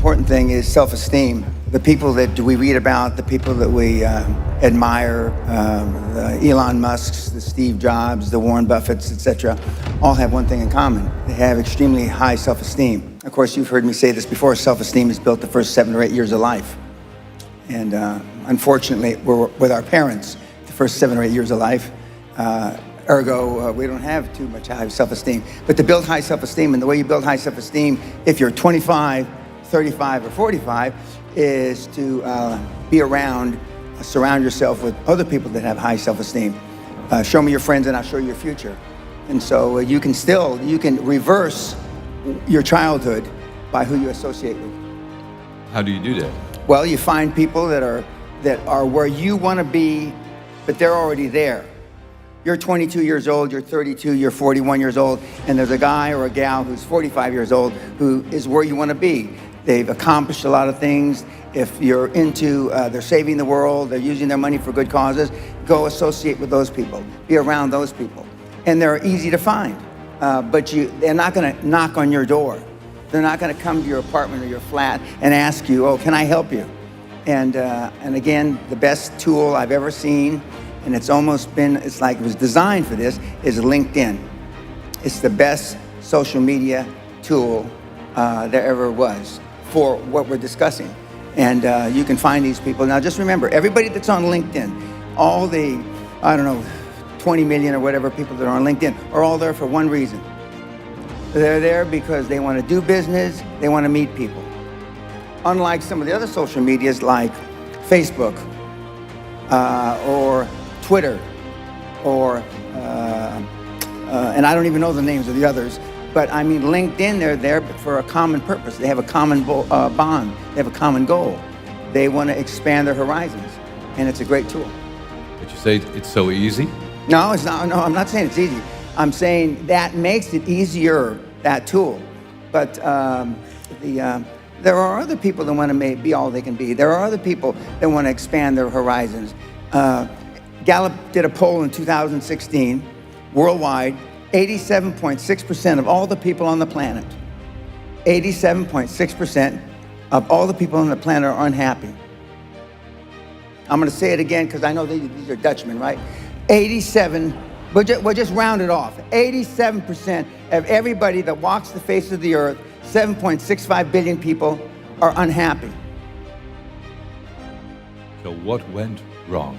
important thing is self-esteem. The people that we read about, the people that we admire, the Elon Musks, the Steve Jobs, the Warren Buffetts, etc., all have one thing in common. They have extremely high self-esteem. Of course, you've heard me say this before, self-esteem is built the first 7 or 8 years of life. And unfortunately, we're with our parents the first 7 or 8 years of life. Ergo, we don't have too much high self-esteem. But to build high self-esteem, and the way you build high self-esteem, if you're 25, 35, or 45, is to be around, surround yourself with other people that have high self-esteem. Show me your friends and I'll show you your future. And so you can reverse your childhood by who you associate with. How do you do that? Well, you find people that are where you want to be, but they're already there. You're 22 years old, you're 32, you're 41 years old, and there's a guy or a gal who's 45 years old who is where you want to be. They've accomplished a lot of things. If you're into, they're saving the world, they're using their money for good causes, go associate with those people. Be around those people. And they're easy to find, but they're not going to knock on your door. They're not going to come to your apartment or your flat and ask you, oh, can I help you? And again, the best tool I've ever seen, and it's like it was designed for this, is LinkedIn. It's the best social media tool there ever was for what we're discussing. And you can find these people. Now just remember, everybody that's on LinkedIn, all the, 20 million or whatever people that are on LinkedIn are all there for one reason. They're there because they want to do business, they want to meet people. Unlike some of the other social medias like Facebook or Twitter or, and I don't even know the names of the others, but I mean LinkedIn, they're there for a common purpose. They have a common bond, they have a common goal. They want to expand their horizons, and it's a great tool. But you say it's so easy? No, it's not. No, I'm not saying it's easy. I'm saying that makes it easier, that tool. But there are other people that want to be all they can be. There are other people that want to expand their horizons. Gallup did a poll in 2016, worldwide, 87.6% of all the people on the planet, 87.6% of all the people on the planet are unhappy. I'm going to say it again because I know these are Dutchmen, right? 87, we'll just round it off. 87% of everybody that walks the face of the earth, 7.65 billion people, are unhappy. So what went wrong?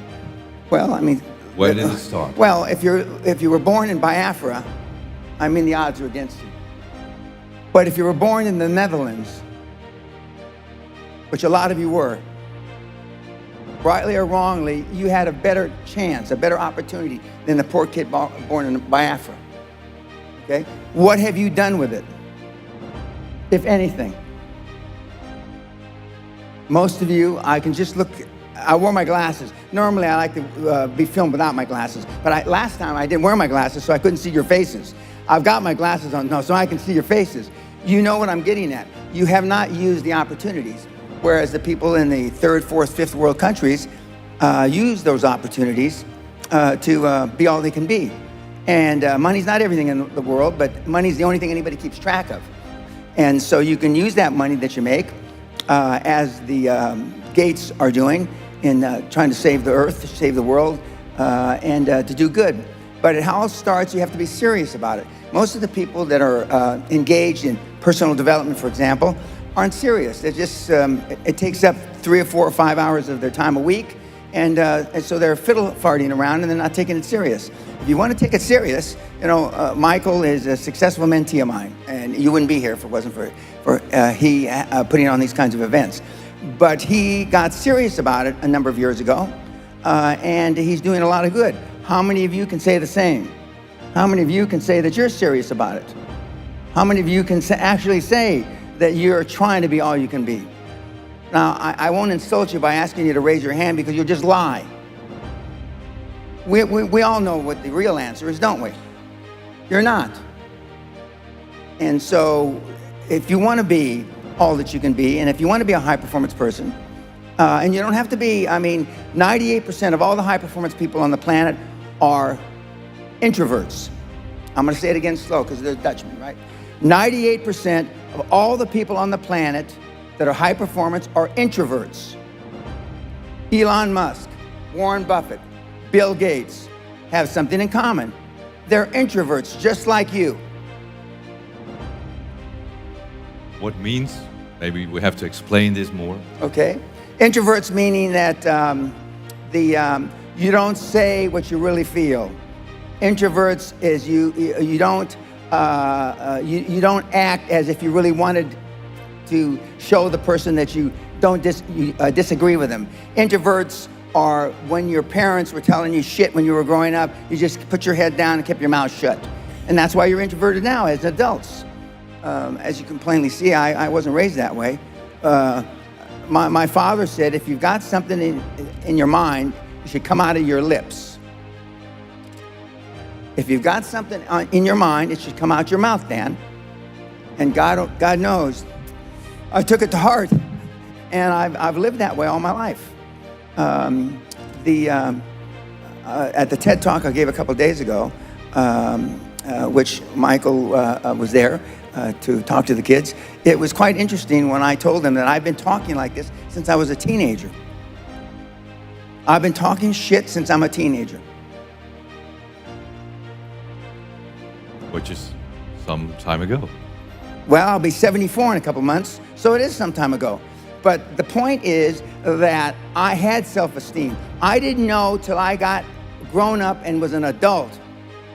Well, I mean, where did it start? Well, if you were born in Biafra, I mean, the odds are against you. But if you were born in the Netherlands, which a lot of you were, rightly or wrongly, you had a better chance, a better opportunity than the poor kid born in Biafra. Okay? What have you done with it, if anything? Most of you, I can just look. I wore my glasses. Normally, I like to be filmed without my glasses. But last time, I didn't wear my glasses, so I couldn't see your faces. I've got my glasses on now, so I can see your faces. You know what I'm getting at. You have not used the opportunities, whereas the people in the third, fourth, fifth world countries use those opportunities to be all they can be. And money's not everything in the world, but money's the only thing anybody keeps track of. And so you can use that money that you make, as the Gates are doing, in trying to save the earth, to save the world, and to do good. But it all starts, you have to be serious about it. Most of the people that are engaged in personal development, for example, aren't serious. They're just, it takes up 3 or 4 or 5 hours of their time a week, and so they're fiddle farting around and they're not taking it serious. If you want to take it serious, you know, Michael is a successful mentee of mine, and you wouldn't be here if it wasn't for he putting on these kinds of events. But he got serious about it a number of years ago, and he's doing a lot of good. How many of you can say the same? How many of you can say that you're serious about it? How many of you can actually say that you're trying to be all you can be? Now, I won't insult you by asking you to raise your hand because you'll just lie. We all know what the real answer is, don't we? You're not. And so if you want to be all that you can be, and if you want to be a high-performance person, and you don't have to be, I mean, 98% of all the high-performance people on the planet are introverts. I'm going to say it again slow because they're Dutchmen, right? 98% of all the people on the planet that are high performance are introverts. Elon Musk, Warren Buffett, Bill Gates have something in common. They're introverts just like you. What means? Maybe we have to explain this more. Okay? Introverts meaning that you don't say what you really feel. Introverts is you don't act as if you really wanted to show the person that you disagree with them. Introverts are when your parents were telling you shit when you were growing up, you just put your head down and kept your mouth shut. And that's why you're introverted now as adults. As you can plainly see, I wasn't raised that way. My father said, if you've got something in your mind, it should come out of your lips. If you've got something in your mind, it should come out your mouth, Dan. And God knows, I took it to heart, and I've lived that way all my life. At the TED Talk I gave a couple days ago, which Michael was there to talk to the kids, it was quite interesting when I told them that I've been talking like this since I was a teenager. I've been talking shit since I'm a teenager. Which is some time ago. Well, I'll be 74 in a couple months, so it is some time ago. But the point is that I had self-esteem. I didn't know till I got grown up and was an adult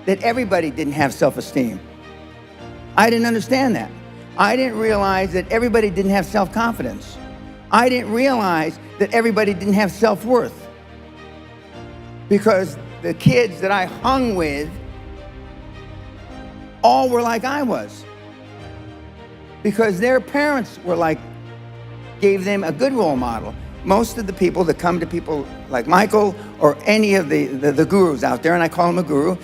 that everybody didn't have self-esteem. I didn't understand that. I didn't realize that everybody didn't have self-confidence. I didn't realize that everybody didn't have self-worth. Because the kids that I hung with all were like I was. Because their parents were like, gave them a good role model. Most of the people that come to people like Michael or any of the gurus out there, and I call them a guru,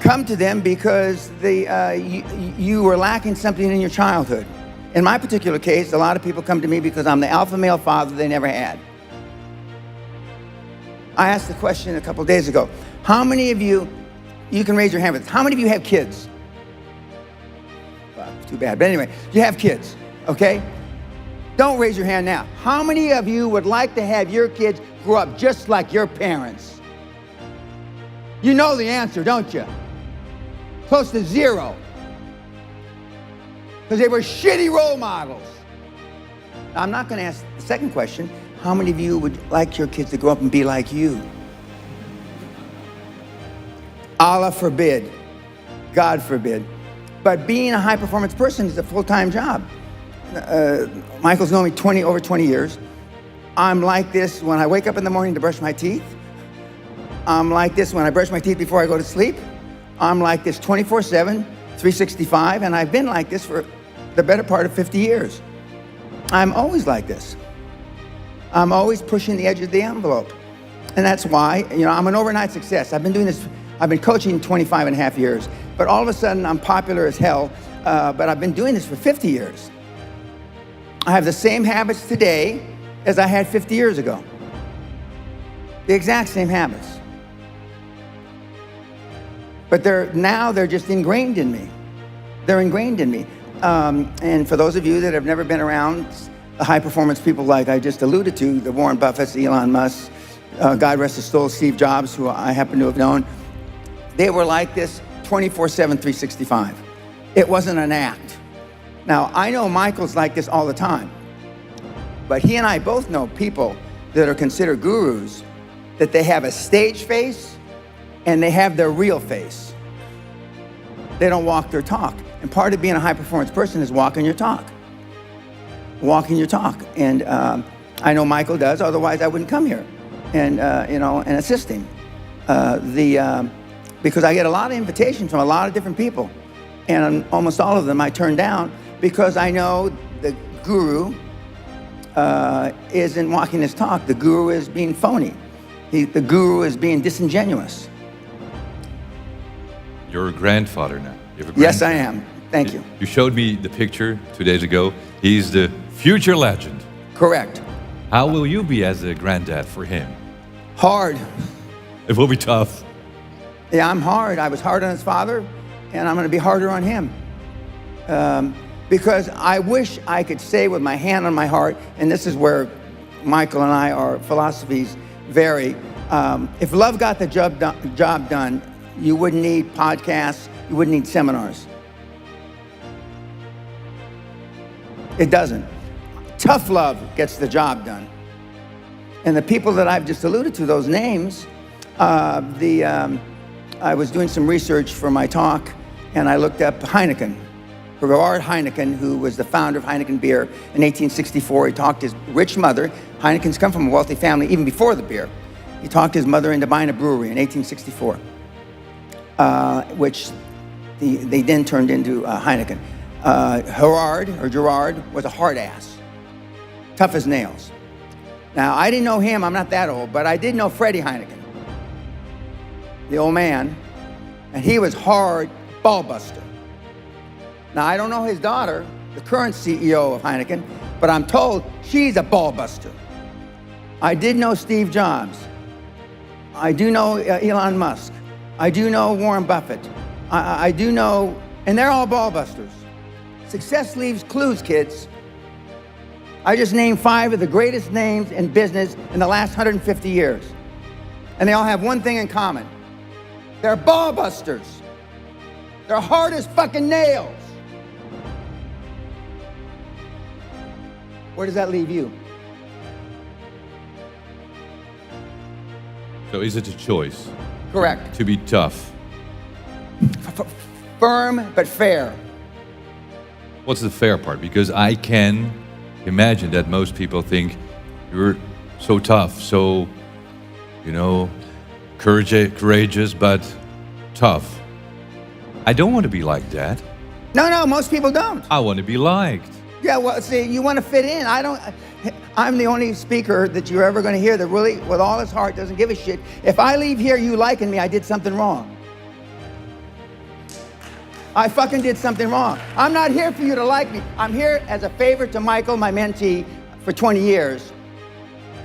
come to them because you were lacking something in your childhood. In my particular case, a lot of people come to me because I'm the alpha male father they never had. I asked the question a couple days ago, how many of you can raise your hand with, how many of you have kids? Well, too bad, but anyway, you have kids, okay? Don't raise your hand now. How many of you would like to have your kids grow up just like your parents? You know the answer, don't you? Close to zero. Because they were shitty role models. Now, I'm not going to ask the second question. How many of you would like your kids to grow up and be like you? Allah forbid. God forbid. But being a high-performance person is a full-time job. Michael's known me over 20 years. I'm like this when I wake up in the morning to brush my teeth. I'm like this when I brush my teeth before I go to sleep. I'm like this 24/7, 365, and I've been like this for the better part of 50 years. I'm always like this. I'm always pushing the edge of the envelope. And that's why, I'm an overnight success. I've been coaching 25 and a half years, but all of a sudden I'm popular as hell, but I've been doing this for 50 years. I have the same habits today as I had 50 years ago. The exact same habits. But they're just ingrained in me. They're ingrained in me. And for those of you that have never been around the high-performance people like I just alluded to, the Warren Buffetts, Elon Musk, God rest his soul, Steve Jobs, who I happen to have known, they were like this 24/7, 365. It wasn't an act. Now, I know Michael's like this all the time, but he and I both know people that are considered gurus, that they have a stage face and they have their real face. They don't walk their talk. And part of being a high-performance person is walking your talk. Walking your talk. And I know Michael does, otherwise I wouldn't come here and assist him. Because I get a lot of invitations from a lot of different people. And almost all of them I turn down because I know the guru isn't walking his talk. The guru is being phony. The guru is being disingenuous. You're a grandfather now. You have a Yes, I grandson. am. Thank you. You showed me the picture 2 days ago. He's the future legend. Correct. How will you be as a granddad for him? Hard. It will be tough. Yeah, I'm hard. I was hard on his father, and I'm going to be harder on him. because I wish I could say with my hand on my heart, and this is where Michael and I, our philosophies vary. If love got the job done, you wouldn't need podcasts, you wouldn't need seminars. It doesn't. Tough love gets the job done. And the people that I've just alluded to, those names, I was doing some research for my talk, and I looked up Heineken. Gerard Heineken, who was the founder of Heineken beer in 1864. He talked his rich mother. Heineken's come from a wealthy family even before the beer. He talked his mother into buying a brewery in 1864, which they then turned into Heineken. Gerard was a hard ass, tough as nails. Now, I didn't know him, I'm not that old, but I did know Freddie Heineken, the old man, and he was hard ball buster. Now, I don't know his daughter, the current CEO of Heineken, but I'm told she's a ball buster. I did know Steve Jobs. I do know Elon Musk. I do know Warren Buffett. I do know, and they're all ball busters. Success leaves clues, kids. I just named 5 of the greatest names in business in the last 150 years. And they all have one thing in common. They're ball busters. They're hard as fucking nails. Where does that leave you? So is it a choice? Correct. To be tough. Firm but fair. What's the fair part? Because I can imagine that most people think you're so tough, so, courageous, but tough. I don't want to be like that. No, most people don't. I want to be liked. Yeah, well, see, you want to fit in. I'm the only speaker that you're ever going to hear that really, with all his heart, doesn't give a shit. If I leave here you liking me, I did something wrong. I fucking did something wrong. I'm not here for you to like me. I'm here as a favor to Michael, my mentee, for 20 years.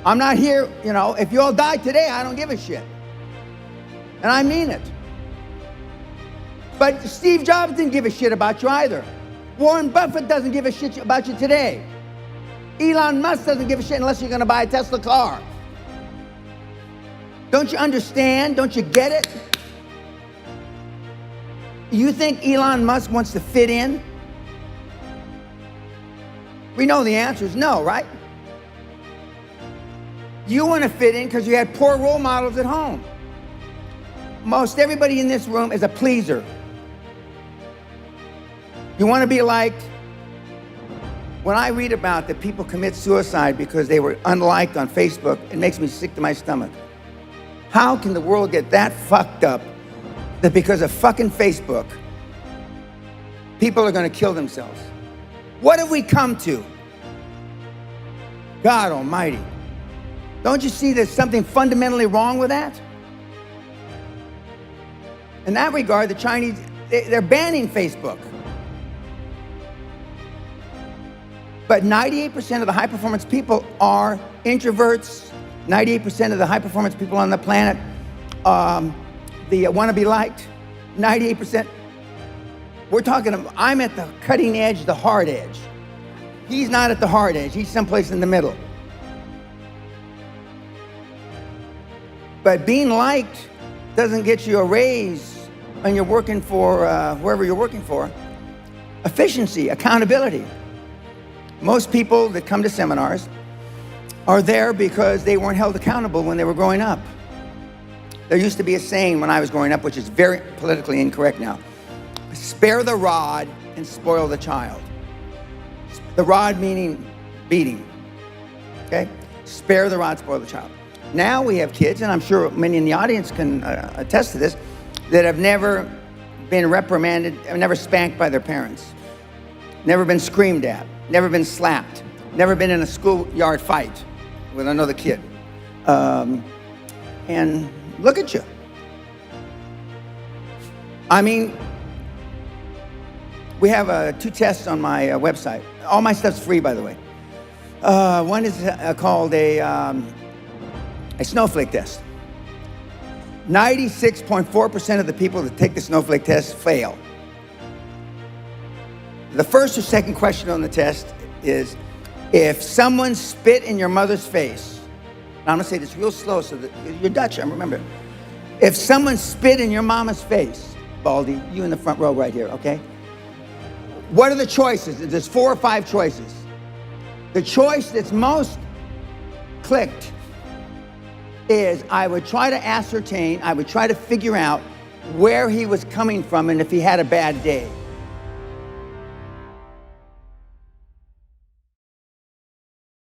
I'm not here, if you all die today, I don't give a shit. And I mean it. But Steve Jobs didn't give a shit about you either. Warren Buffett doesn't give a shit about you today. Elon Musk doesn't give a shit unless you're going to buy a Tesla car. Don't you understand? Don't you get it? You think Elon Musk wants to fit in? We know the answer is no, right? You want to fit in because you had poor role models at home. Most everybody in this room is a pleaser. You want to be liked. When I read about that people commit suicide because they were unliked on Facebook, it makes me sick to my stomach. How can the world get that fucked up that because of fucking Facebook, people are going to kill themselves? What have we come to? God almighty. Don't you see there's something fundamentally wrong with that? In that regard, the Chinese, they're banning Facebook. But 98% of the high-performance people are introverts. 98% of the high-performance people on the planet, they want to be liked. 98%. We're talking, I'm at the cutting edge, the hard edge. He's not at the hard edge. He's someplace in the middle. But being liked doesn't get you a raise when you're working for whoever you're working for. Efficiency, accountability. Most people that come to seminars are there because they weren't held accountable when they were growing up. There used to be a saying when I was growing up, which is very politically incorrect now. Spare the rod and spoil the child. The rod meaning beating, okay? Spare the rod, spoil the child. Now we have kids, and I'm sure many in the audience can attest to this, that have never been reprimanded, have never spanked by their parents, never been screamed at, never been slapped, never been in a schoolyard fight with another kid. And look at you. I mean, we have 2 tests on my website. All my stuff's free, by the way. One is called a snowflake test. 96.4% of the people that take the snowflake test fail. The first or second question on the test is, if someone spit in your mother's face, now I'm gonna say this real slow so that you're Dutch, I remember. If someone spit in your mama's face, Baldy, you in the front row right here, okay? What are the choices? There's 4 or 5 choices. The choice that's most clicked is I would try to ascertain, I would try to figure out where he was coming from and if he had a bad day.